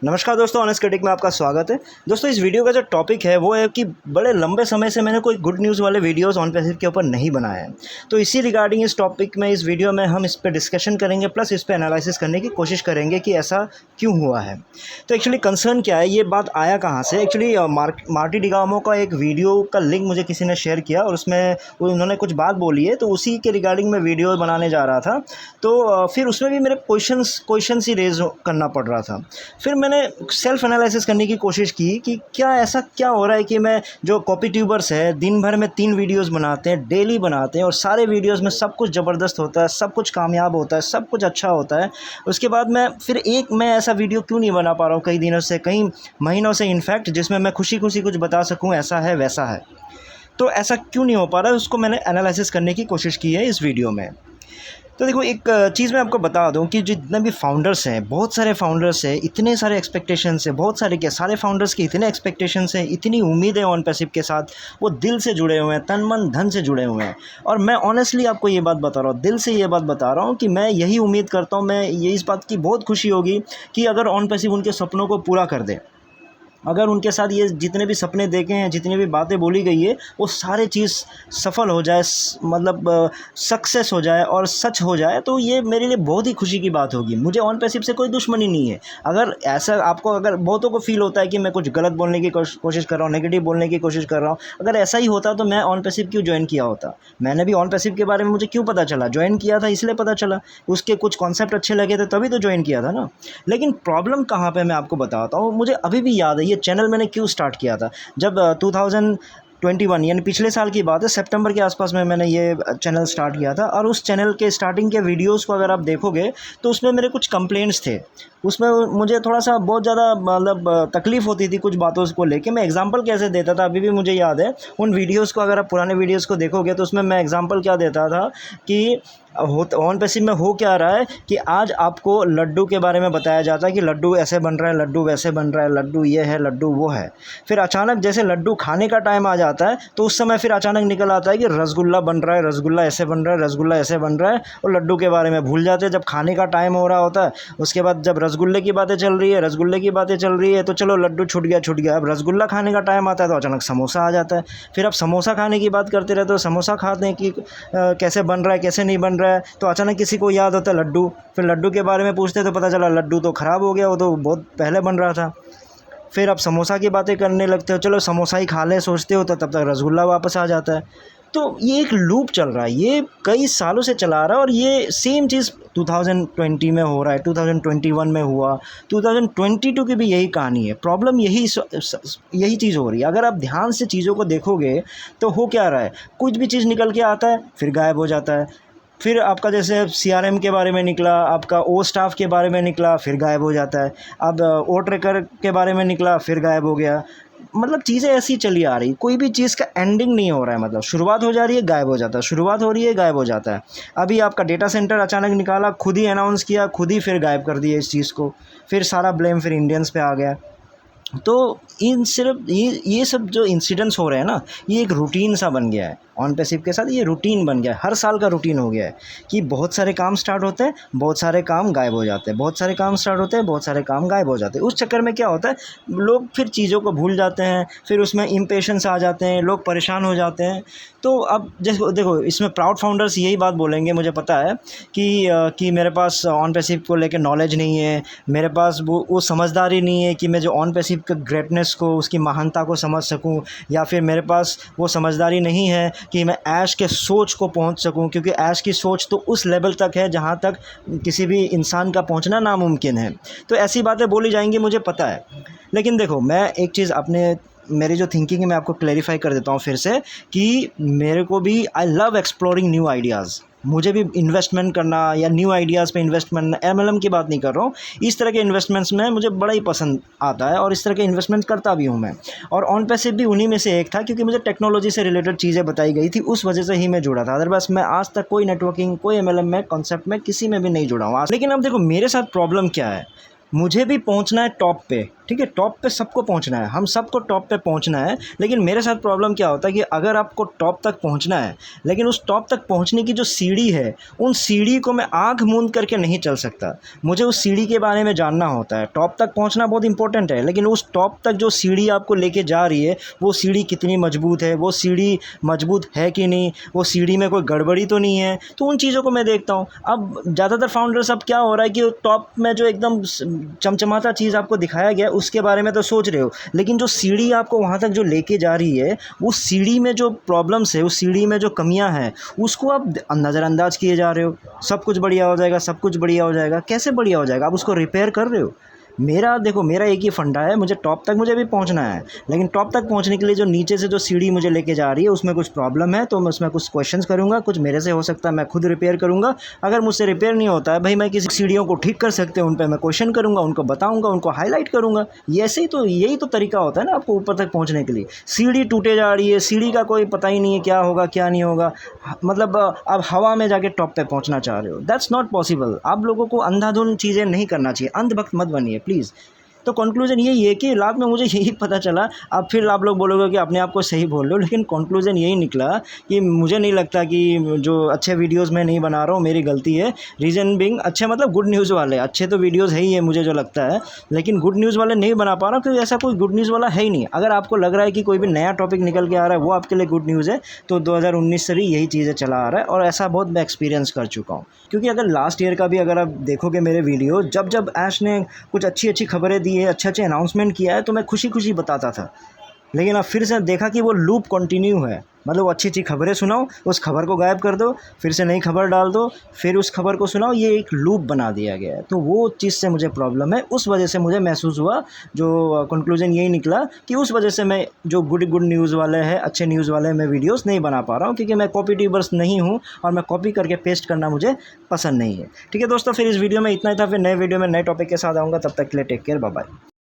नमस्कार दोस्तों, honest critic में आपका स्वागत है। दोस्तों, इस वीडियो का जो टॉपिक है वो है कि बड़े लंबे समय से मैंने कोई गुड न्यूज़ वाले वीडियोस ऑन पैसिव के ऊपर नहीं बनाए हैं। तो इसी रिगार्डिंग इस टॉपिक में इस वीडियो में हम इस पे डिस्कशन करेंगे, प्लस इस पे एनालिसिस करने की कोशिश करेंगे कि ऐसा क्यों हुआ है। तो एक्चुअली कंसर्न क्या है, ये बात आया कहाँ से। एक्चुअली मार्टी डिगामो का एक वीडियो का लिंक मुझे किसी ने शेयर किया और उसमें उन्होंने कुछ बात बोली है, तो उसी के रिगार्डिंग मैं वीडियो बनाने जा रहा था। तो फिर उसमें भी मेरे क्वेश्चन ही रेज करना पड़ रहा था। फिर मैंने सेल्फ एनालिसिस करने की कोशिश की कि क्या ऐसा क्या हो रहा है कि मैं जो कॉपी ट्यूबर्स है दिन भर में 3 वीडियोस बनाते हैं, डेली बनाते हैं, और सारे वीडियोस में सब कुछ ज़बरदस्त होता है, सब कुछ कामयाब होता है, सब कुछ अच्छा होता है। उसके बाद मैं ऐसा वीडियो क्यों नहीं बना पा रहा हूँ कई दिनों से, कई महीनों से इनफैक्ट, जिसमें मैं खुशी खुशी कुछ बता सकूँ ऐसा है वैसा है। तो ऐसा क्यों नहीं हो पा रहा है, उसको मैंने एनालिसिस करने की कोशिश की है इस वीडियो में। तो देखो, एक चीज़ मैं आपको बता दूं कि जितने भी फाउंडर्स हैं, बहुत सारे फाउंडर्स हैं, इतने सारे एक्सपेक्टेशंस हैं, बहुत सारे क्या सारे फाउंडर्स के इतने एक्सपेक्टेशंस हैं, इतनी उम्मीद है ऑन पैसिव के साथ। वो दिल से जुड़े हुए हैं, तन मन धन से जुड़े हुए हैं। और मैं ऑनेस्टली आपको ये बात बता रहा हूँ, दिल से ये बात बता रहा हूँ कि मैं यही उम्मीद करता हूँ, मैं ये इस बात की बहुत खुशी होगी कि अगर ऑन पैसिव उनके सपनों को पूरा कर दे। अगर उनके साथ ये जितने भी सपने देखे हैं, जितनी भी बातें बोली गई है, वो सारे चीज़ सफल हो जाए, मतलब सक्सेस हो जाए और सच हो जाए, तो ये मेरे लिए बहुत ही खुशी की बात होगी। मुझे ऑन पैसिव से कोई दुश्मनी नहीं है। अगर ऐसा आपको, अगर बहुतों को फील होता है कि मैं कुछ गलत बोलने की कोशिश कर रहा हूँ, नेगेटिव बोलने की कोशिश कर रहा हूँ, अगर ऐसा ही होता तो मैं ऑन पैसिव क्यों ज्वाइन किया होता। मैंने भी ऑन पैसिव के बारे में मुझे क्यों पता चला, ज्वाइन किया था इसलिए पता चला, उसके कुछ कॉन्सेप्ट अच्छे लगे थे तभी तो ज्वाइन किया था ना। लेकिन प्रॉब्लम कहाँ पे, मैं आपको बताता हूँ। मुझे अभी भी याद है ये चैनल मैंने क्यों स्टार्ट किया था। जब 2021 यानी पिछले साल की बात है, सितंबर के आसपास में मैंने ये चैनल स्टार्ट किया था। और उस चैनल के स्टार्टिंग के वीडियोस को अगर आप देखोगे तो उसमें मेरे कुछ कंप्लेंट्स थे। उसमें मुझे थोड़ा सा बहुत ज़्यादा मतलब तकलीफ़ होती थी कुछ बातों को लेके। मैं एग्जांपल कैसे देता था अभी भी मुझे याद है। उन वीडियोस को अगर आप पुराने वीडियोस को देखोगे तो उसमें मैं एग्जांपल क्या देता था कि ऑन पैसिव में हो क्या रहा है कि आज आपको लड्डू के बारे में बताया जाता है कि लड्डू ऐसे बन रहा है, लड्डू वैसे बन रहा है, लड्डू ये है, लड्डू वो है। फिर अचानक जैसे लड्डू खाने का टाइम आ जाता है तो उस समय फिर अचानक निकल आता है कि रसगुल्ला बन रहा है, रसगुल्ला ऐसे बन रहा है, रसगुल्ला ऐसे बन रहा है, और लड्डू के बारे में भूल जाते हैं जब खाने का टाइम हो रहा होता है। उसके बाद जब रसगुल्ले की बातें चल रही है, रसगुल्ले की बातें चल रही है, तो चलो लड्डू छूट गया। अब रसगुल्ला खाने का टाइम आता है तो अचानक समोसा आ जाता है। फिर अब समोसा खाने की बात करते रहते हो, समोसा खाते हैं कि कैसे बन रहा है, कैसे नहीं बन रहा है, तो अचानक किसी को याद होता है लड्डू। फिर लड्डू के बारे में पूछते तो पता चला लड्डू तो ख़राब हो गया, वो तो बहुत पहले बन रहा था। फिर आप समोसा की बातें करने लगते हो, चलो समोसा ही खा लें सोचते हो, तो तब तक रसगुल्ला वापस आ जाता है। तो ये एक लूप चल रहा है, ये कई सालों से चला आ रहा है। और ये सेम चीज़ 2020 में हो रहा है, 2021 में हुआ, 2022 की भी यही कहानी है। प्रॉब्लम यही चीज़ हो रही है। अगर आप ध्यान से चीज़ों को देखोगे तो हो क्या रहा है, कुछ भी चीज़ निकल के आता है फिर गायब हो जाता है। फिर आपका जैसे सीआरएम के बारे में निकला, आपका ओ स्टाफ के बारे में निकला, फिर गायब हो जाता है। अब ओ ट्रैकर के बारे में निकला, फिर गायब हो गया। मतलब चीज़ें ऐसी चली आ रही, कोई भी चीज़ का एंडिंग नहीं हो रहा है। मतलब शुरुआत हो जा रही है, गायब हो जाता है, शुरुआत हो रही है, गायब हो जाता है। अभी आपका डेटा सेंटर अचानक निकाला, खुद ही अनाउंस किया, खुद ही फिर गायब कर दिया इस चीज़ को। फिर सारा ब्लेम फिर इंडियंस पे आ गया। तो इन सिर्फ ये सब जो इंसिडेंट्स हो रहे हैं ना, ये एक रूटीन सा बन गया है ऑन पैसिव के साथ। ये रूटीन बन गया है, हर साल का रूटीन हो गया है कि बहुत सारे काम स्टार्ट होते हैं, बहुत सारे काम गायब हो जाते हैं, बहुत सारे काम स्टार्ट होते हैं, बहुत सारे काम गायब हो जाते हैं। उस चक्कर में क्या होता है, लोग फिर चीज़ों को भूल जाते हैं, फिर उसमें इम्पेशंस आ जाते हैं, लोग परेशान हो जाते हैं। तो अब जैसे देखो, इसमें प्राउड फाउंडर्स यही बात बोलेंगे, मुझे पता है कि मेरे पास ऑन पैसिव को लेकर नॉलेज नहीं है, मेरे पास वो समझदारी नहीं है कि मैं जो ऑन पैसिव का ग्रेटनेस को, उसकी महानता को समझ सकूं, या फिर मेरे पास वो समझदारी नहीं है कि मैं ऐश के सोच को पहुंच सकूं, क्योंकि ऐश की सोच तो उस लेवल तक है जहां तक किसी भी इंसान का पहुंचना नामुमकिन है। तो ऐसी बातें बोली जाएंगी, मुझे पता है। लेकिन देखो, मैं एक चीज़ मेरी जो थिंकिंग है मैं आपको क्लैरिफाई कर देता हूँ फिर से, कि मेरे को भी I love exploring new ideas. मुझे भी इन्वेस्टमेंट करना या न्यू आइडियाज़ पे इन्वेस्टमेंट, एमएलएम की बात नहीं कर रहा हूँ, इस तरह के इन्वेस्टमेंट्स में मुझे बड़ा ही पसंद आता है और इस तरह के इन्वेस्टमेंट करता भी हूँ मैं। और ऑन पैसिव भी उन्हीं में से एक था, क्योंकि मुझे टेक्नोलॉजी से रिलेटेड चीज़ें बताई गई थी, उस वजह से ही मैं जुड़ा था। अदरवाइज मैं आज तक कोई नेटवर्किंग, कोई एमएलएम में कॉन्सेप्ट में किसी में भी नहीं जुड़ा हूँ। लेकिन अब देखो, मेरे साथ प्रॉब्लम क्या है, मुझे भी पहुँचना है टॉप पे, ठीक है, टॉप पे सबको पहुंचना है, हम सबको टॉप पे पहुंचना है। लेकिन मेरे साथ प्रॉब्लम क्या होता है कि अगर आपको टॉप तक पहुंचना है, लेकिन उस टॉप तक पहुंचने की जो सीढ़ी है, उन सीढ़ी को मैं आँख मूंद करके नहीं चल सकता। मुझे उस सीढ़ी के बारे में जानना होता है। टॉप तक पहुंचना बहुत इंपॉर्टेंट है, लेकिन उस टॉप तक जो सीढ़ी आपको लेके जा रही है, वो सीढ़ी कितनी मजबूत है, वो सीढ़ी मजबूत है कि नहीं, वो सीढ़ी में कोई गड़बड़ी तो नहीं है। तो उन चीज़ों को मैं देखता हूँ। अब ज़्यादातर फाउंडर्स, अब क्या हो रहा है कि टॉप में जो एकदम चमचमाता चीज़ आपको दिखाया गया उसके बारे में तो सोच रहे हो, लेकिन जो सीढ़ी आपको वहाँ तक जो लेके जा रही है, उस सीढ़ी में जो प्रॉब्लम्स है, उस सीढ़ी में जो कमियां हैं, उसको आप नज़रअंदाज किए जा रहे हो। सब कुछ बढ़िया हो जाएगा, सब कुछ बढ़िया हो जाएगा। कैसे बढ़िया हो जाएगा? आप उसको रिपेयर कर रहे हो। मेरा देखो, मेरा एक ही फंडा है, मुझे टॉप तक मुझे भी पहुंचना है, लेकिन टॉप तक पहुंचने के लिए जो नीचे से जो सीढ़ी मुझे लेके जा रही है उसमें कुछ प्रॉब्लम है, तो मैं उसमें कुछ क्वेश्चंस करूंगा, कुछ मेरे से हो सकता है मैं खुद रिपेयर करूंगा। अगर मुझसे रिपेयर नहीं होता है भाई, मैं किसी सीढ़ियों को ठीक कर सकते हैं, उन पर मैं क्वेश्चन करूँगा, उनको बताऊँगा, उनको हाईलाइट करूँगा। यही तो तरीका होता है ना आपको ऊपर तक पहुँचने के लिए। सीढ़ी टूटे जा रही है, सीढ़ी का कोई पता ही नहीं है क्या होगा क्या नहीं होगा, मतलब आप हवा में जाके टॉप पे पहुँचना चाह रहे हो। That's not possible. आप लोगों को अंधाधुंध चीज़ें नहीं करना चाहिए, अंधभक्त मत बनिए प्लीज़। तो कंक्लूजन यही है कि रात में मुझे यही पता चला। अब फिर आप लोग बोलोगे कि अपने आप को सही बोल रहे हो, लेकिन कंक्लूजन यही निकला कि मुझे नहीं लगता कि जो अच्छे वीडियोस मैं नहीं बना रहा हूँ, मेरी गलती है। रीज़न बिंग, अच्छे मतलब गुड न्यूज़ वाले, अच्छे तो वीडियोस है ही है मुझे जो लगता है, लेकिन गुड न्यूज़ वाले नहीं बना पा रहा हूँ क्योंकि ऐसा कोई गुड न्यूज़ वाला है ही नहीं। अगर आपको लग रहा है कि कोई भी नया टॉपिक निकल के आ रहा है वो आपके लिए गुड न्यूज़ है, तो 2019 से भी यही चीज़ें चला आ रहा है, और ऐसा बहुत मैं एक्सपीरियंस कर चुका हूँ। क्योंकि अगर लास्ट ईयर का भी अगर आप देखोगे मेरे वीडियो, जब जब ऐश ने कुछ अच्छी अच्छी खबरें दी है, अच्छे अच्छे अनाउंसमेंट किया है, तो मैं खुशी खुशी बताता था। लेकिन अब फिर से देखा कि वो लूप कंटिन्यू है, मतलब अच्छी अच्छी खबरें सुनाओ, उस खबर को गायब कर दो, फिर से नई खबर डाल दो, फिर उस खबर को सुनाओ, ये एक लूप बना दिया गया है। तो वो चीज़ से मुझे प्रॉब्लम है। उस वजह से मुझे महसूस हुआ, जो कंक्लूजन यही निकला कि उस वजह से मैं जो गुड न्यूज़ वाले हैं, अच्छे न्यूज़ वाले मैं वीडियोस नहीं बना पा रहा हूँ, क्योंकि मैं कॉपी ट्यूबर्स नहीं हूँ और मैं कॉपी करके पेस्ट करना मुझे पसंद नहीं है। ठीक है दोस्तों, फिर इस वीडियो में इतना ही था। फिर नए वीडियो में नए टॉपिक के साथ आऊँगा। तब तक के लिए टेक केयर, बाय बाय।